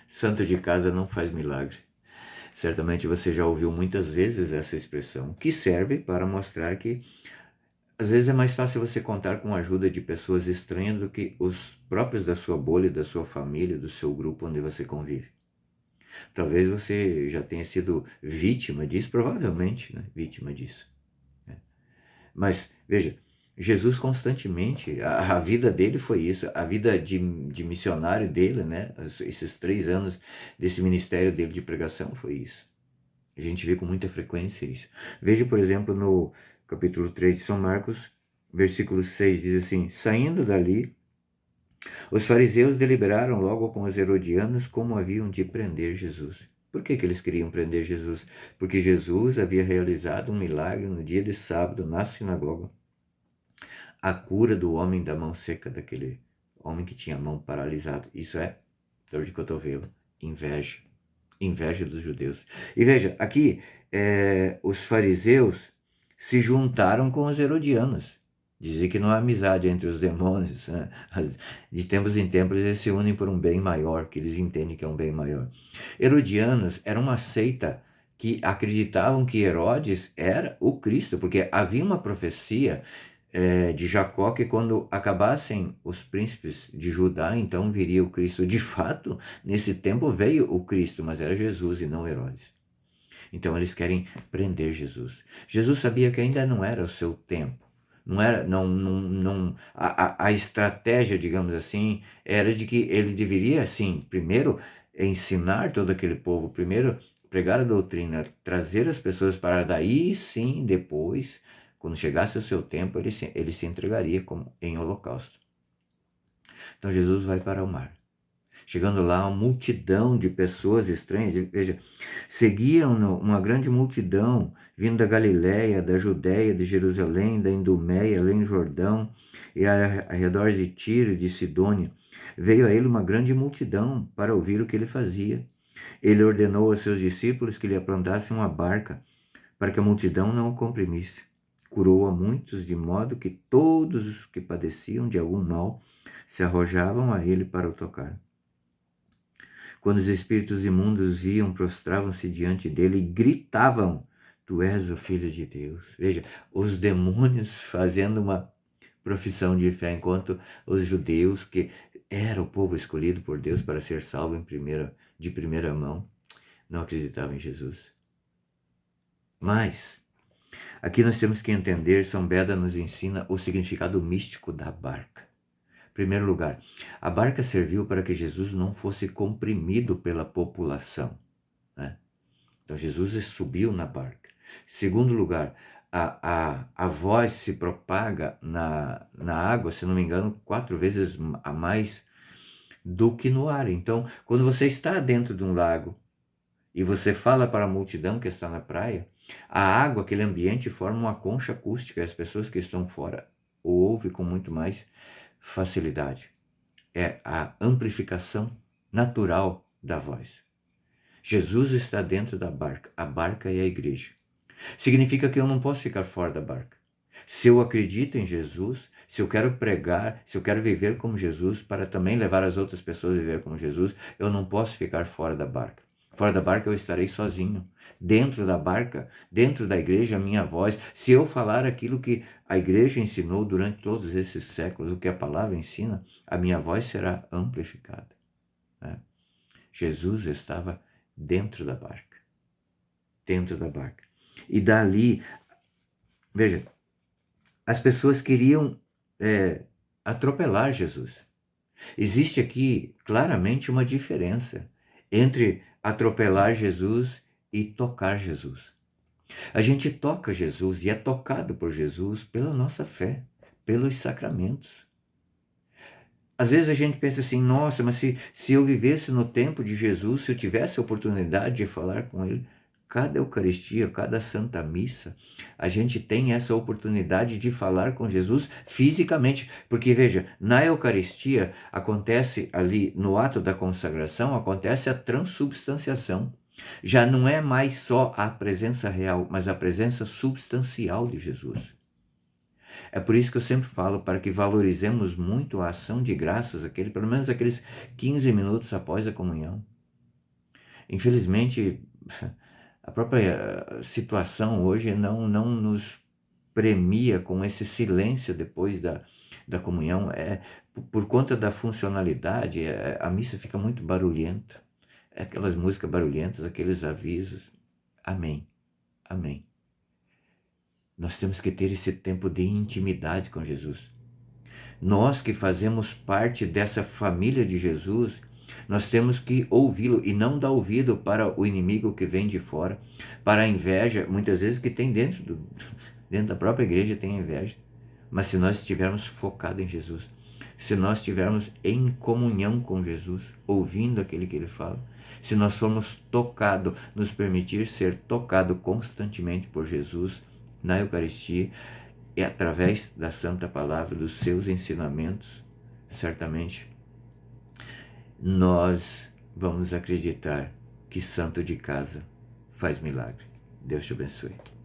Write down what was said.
Santo de casa não faz milagre. Certamente você já ouviu muitas vezes essa expressão, que serve para mostrar que às vezes é mais fácil você contar com a ajuda de pessoas estranhas do que os próprios da sua bolha, da sua família, do seu grupo onde você convive. Talvez você já tenha sido vítima disso, provavelmente, né? Vítima disso. Né? Mas, veja, Jesus constantemente, a vida dele foi isso, a vida de missionário dele, né? Esses 3 anos desse ministério dele de pregação foi isso. A gente vê com muita frequência isso. Veja, por exemplo, no capítulo 3 de São Marcos, versículo 6, diz assim: saindo dali, os fariseus deliberaram logo com os herodianos como haviam de prender Jesus. Por que eles queriam prender Jesus? Porque Jesus havia realizado um milagre no dia de sábado na sinagoga, a cura do homem da mão seca, daquele homem que tinha a mão paralisada. Isso é dor de cotovelo, inveja. Inveja dos judeus. E veja, aqui os fariseus se juntaram com os herodianos. Dizem que não há amizade entre os demônios. Né? De tempos em tempos eles se unem por um bem maior, que eles entendem que é um bem maior. Herodianos era uma seita que acreditavam que Herodes era o Cristo, porque havia uma profecia de Jacó que quando acabassem os príncipes de Judá, então viria o Cristo. De fato, nesse tempo veio o Cristo, mas era Jesus e não Herodes. Então eles querem prender Jesus. Jesus sabia que ainda não era o seu tempo. Não era, a estratégia, digamos assim, era de que ele deveria, assim, primeiro ensinar todo aquele povo, primeiro pregar a doutrina, trazer as pessoas para daí sim, depois, quando chegasse o seu tempo, ele se entregaria como em holocausto. Então Jesus vai para o mar. Chegando lá, uma multidão de pessoas estranhas, veja, seguiam uma grande multidão vindo da Galiléia, da Judéia, de Jerusalém, da Idumeia, além do Jordão, e ao redor de Tiro e de Sidônia. Veio a ele uma grande multidão para ouvir o que ele fazia. Ele ordenou aos seus discípulos que lhe aprontassem uma barca, para que a multidão não o comprimisse. Curou a muitos, de modo que todos os que padeciam de algum mal se arrojavam a ele para o tocar. Quando os espíritos imundos viam, prostravam-se diante dele e gritavam: Tu és o Filho de Deus. Veja, os demônios fazendo uma profissão de fé, enquanto os judeus, que era o povo escolhido por Deus para ser salvo de primeira mão, não acreditavam em Jesus. Mas aqui nós temos que entender, São Beda nos ensina o significado místico da barca. Em primeiro lugar, a barca serviu para que Jesus não fosse comprimido pela população. Né? Então Jesus subiu na barca. Em segundo lugar, a voz se propaga na água, se não me engano, 4 vezes a mais do que no ar. Então, quando você está dentro de um lago e você fala para a multidão que está na praia, a água, aquele ambiente, forma uma concha acústica e as pessoas que estão fora o ouvem com muito mais facilidade. É a amplificação natural da voz. Jesus está dentro da barca. A barca é a igreja. Significa que eu não posso ficar fora da barca. Se eu acredito em Jesus, se eu quero pregar, se eu quero viver como Jesus, para também levar as outras pessoas a viver como Jesus, eu não posso ficar fora da barca. Fora da barca eu estarei sozinho. Dentro da barca, dentro da igreja, a minha voz, se eu falar aquilo que a igreja ensinou durante todos esses séculos, o que a palavra ensina, a minha voz será amplificada. Né? Jesus estava dentro da barca. Dentro da barca. E dali, veja, as pessoas queriam atropelar Jesus. Existe aqui claramente uma diferença entre atropelar Jesus e tocar Jesus. A gente toca Jesus e é tocado por Jesus pela nossa fé, pelos sacramentos. Às vezes a gente pensa assim, nossa, mas se eu vivesse no tempo de Jesus, se eu tivesse a oportunidade de falar com ele, cada Eucaristia, cada Santa Missa, a gente tem essa oportunidade de falar com Jesus fisicamente. Porque, veja, na Eucaristia acontece ali, no ato da consagração, acontece a transubstanciação. Já não é mais só a presença real, mas a presença substancial de Jesus. É por isso que eu sempre falo para que valorizemos muito a ação de graças, pelo menos aqueles 15 minutos após a comunhão. Infelizmente, a própria situação hoje não nos premia com esse silêncio depois da comunhão. Por conta da funcionalidade, a missa fica muito barulhenta. Aquelas músicas barulhentas, aqueles avisos. Amém, amém. Nós temos que ter esse tempo de intimidade com Jesus. Nós que fazemos parte dessa família de Jesus, nós temos que ouvi-lo e não dar ouvido para o inimigo que vem de fora, para a inveja, muitas vezes que tem dentro da própria igreja tem inveja. Mas se nós estivermos focados em Jesus, se nós estivermos em comunhão com Jesus, ouvindo aquele que ele fala, se nós formos tocados, nos permitir ser tocados constantemente por Jesus na Eucaristia, e através da Santa Palavra, dos seus ensinamentos, certamente nós vamos acreditar que santo de casa faz milagre. Deus te abençoe.